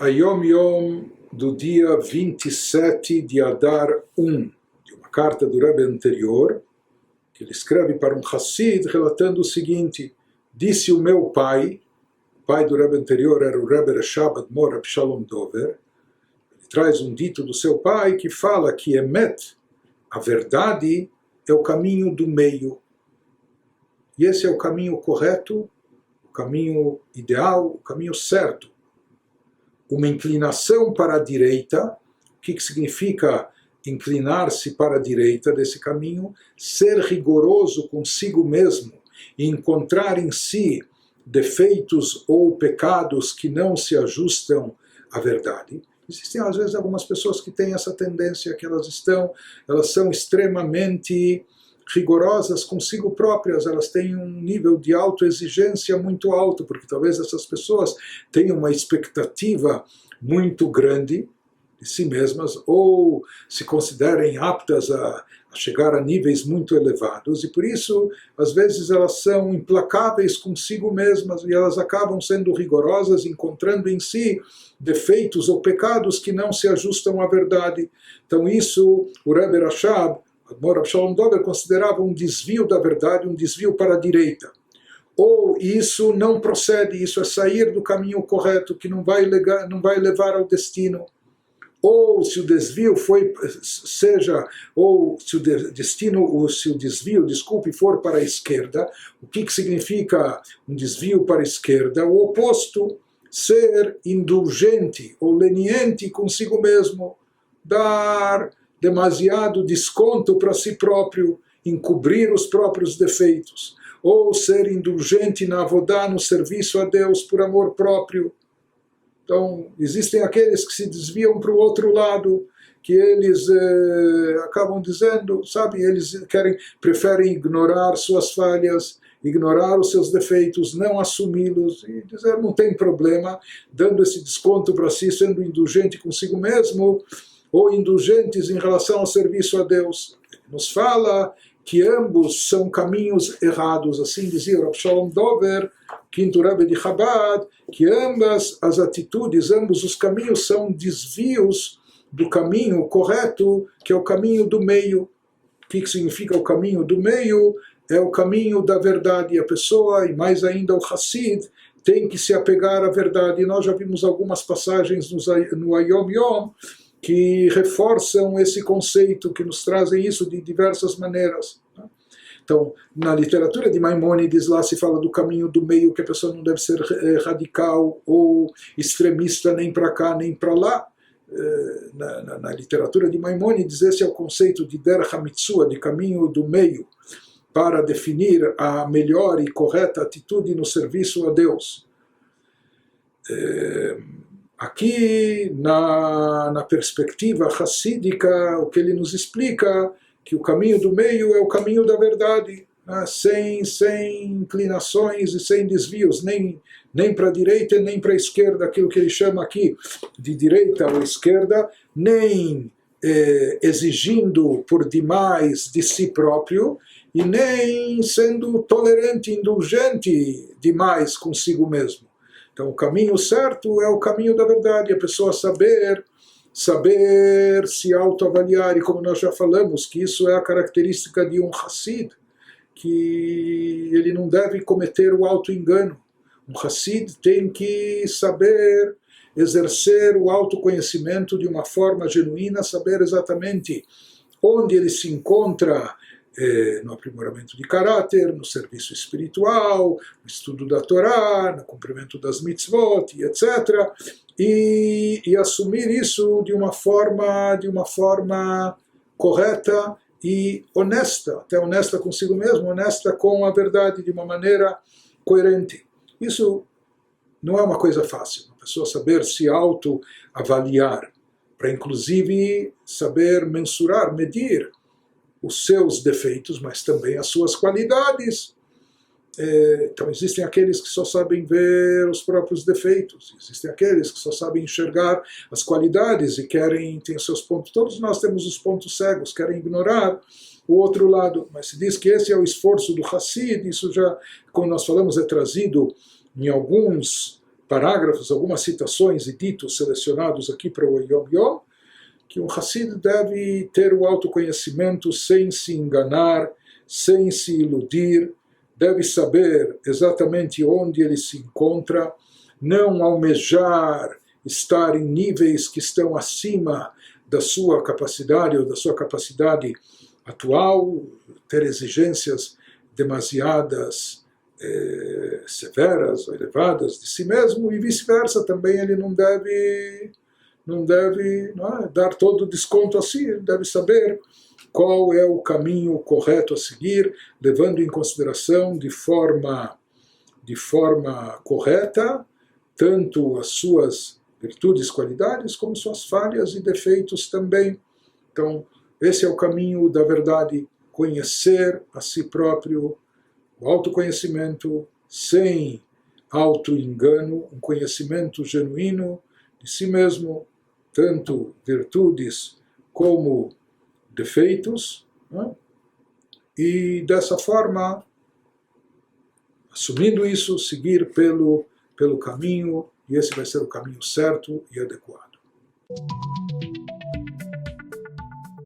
a Yom Yom do dia 27 de Adar 1, de uma carta do Rebbe anterior, que ele escreve para um Hassid, relatando o seguinte: disse o meu pai, o pai do Rebbe anterior era o Rebbe Rashab Admor Abshalom Dover, ele traz um dito do seu pai que fala que Emet, a verdade, é o caminho do meio. E esse é o caminho correto, o caminho ideal, o caminho certo. Uma inclinação para a direita, o que significa inclinar-se para a direita desse caminho? Ser rigoroso consigo mesmo e encontrar em si defeitos ou pecados que não se ajustam à verdade. Existem às vezes algumas pessoas que têm essa tendência, que elas são extremamente rigorosas consigo próprias, elas têm um nível de autoexigência muito alto, porque talvez essas pessoas tenham uma expectativa muito grande de si mesmas, ou se considerem aptas a chegar a níveis muito elevados, e por isso, às vezes, elas são implacáveis consigo mesmas, e elas acabam sendo rigorosas, encontrando em si defeitos ou pecados que não se ajustam à verdade. Então isso, o Rebbe Rashab Admor Abshalom Dover considerava um desvio da verdade, um desvio para a direita. Ou isso não procede, isso é sair do caminho correto, que não vai levar ao destino. Ou se o desvio se o desvio, for para a esquerda, o que significa um desvio para a esquerda? O oposto, ser indulgente ou leniente consigo mesmo, dar demasiado desconto para si próprio, encobrir os próprios defeitos, ou ser indulgente na avodá, no serviço a Deus por amor próprio. Então, existem aqueles que se desviam para o outro lado, que eles acabam dizendo, sabe, eles preferem ignorar suas falhas, ignorar os seus defeitos, não assumi-los e dizer não tem problema, dando esse desconto para si, sendo indulgente consigo mesmo, ou indulgentes em relação ao serviço a Deus. Ele nos fala que ambos são caminhos errados, assim dizia Rav Shalom Dover, quinto Rebbe de Chabad, que ambas as atitudes, ambos os caminhos são desvios do caminho correto, que é o caminho do meio. O que significa o caminho do meio? É o caminho da verdade. A pessoa, e mais ainda o Hassid, tem que se apegar à verdade. E nós já vimos algumas passagens no Ayom Yom, que reforçam esse conceito, que nos trazem isso de diversas maneiras. Então, na literatura de Maimônides, lá se fala do caminho do meio, que a pessoa não deve ser radical ou extremista nem para cá nem para lá. Na literatura de Maimônides, esse é o conceito de Derech HaMitzua, de caminho do meio, para definir a melhor e correta atitude no serviço a Deus. Aqui, na perspectiva hassídica, o que ele nos explica, que o caminho do meio é o caminho da verdade, né? sem inclinações e sem desvios, nem para a direita nem para a esquerda, aquilo que ele chama aqui de direita ou esquerda, nem exigindo por demais de si próprio, e nem sendo tolerante, indulgente demais consigo mesmo. Então, o caminho certo é o caminho da verdade, a pessoa saber se autoavaliar, e como nós já falamos, que isso é a característica de um Hassid, que ele não deve cometer o autoengano. Um Hassid tem que saber exercer o autoconhecimento de uma forma genuína, saber exatamente onde ele se encontra, no aprimoramento de caráter, no serviço espiritual, no estudo da Torá, no cumprimento das mitzvot, etc. E assumir isso de uma forma correta e honesta, até honesta consigo mesmo, honesta com a verdade, de uma maneira coerente. Isso não é uma coisa fácil, a pessoa saber se autoavaliar, para inclusive saber mensurar, medir os seus defeitos, mas também as suas qualidades. Então existem aqueles que só sabem ver os próprios defeitos, existem aqueles que só sabem enxergar as qualidades e têm seus pontos. Todos nós temos os pontos cegos, querem ignorar o outro lado, mas se diz que esse é o esforço do Hassid. Isso já, como nós falamos, é trazido em alguns parágrafos, algumas citações e ditos selecionados aqui para o Yom Yom, que um Hassid deve ter o autoconhecimento sem se enganar, sem se iludir, deve saber exatamente onde ele se encontra, não almejar estar em níveis que estão acima da sua capacidade ou da sua capacidade atual, ter exigências demasiadas severas ou elevadas de si mesmo, e vice-versa também ele não deve dar todo o desconto a si, ele deve saber qual é o caminho correto a seguir, levando em consideração de forma correta tanto as suas virtudes, qualidades, como suas falhas e defeitos também. Então, esse é o caminho da verdade, conhecer a si próprio, o autoconhecimento sem auto-engano, um conhecimento genuíno de si mesmo, tanto virtudes como defeitos, né? E dessa forma, assumindo isso, seguir pelo caminho, e esse vai ser o caminho certo e adequado.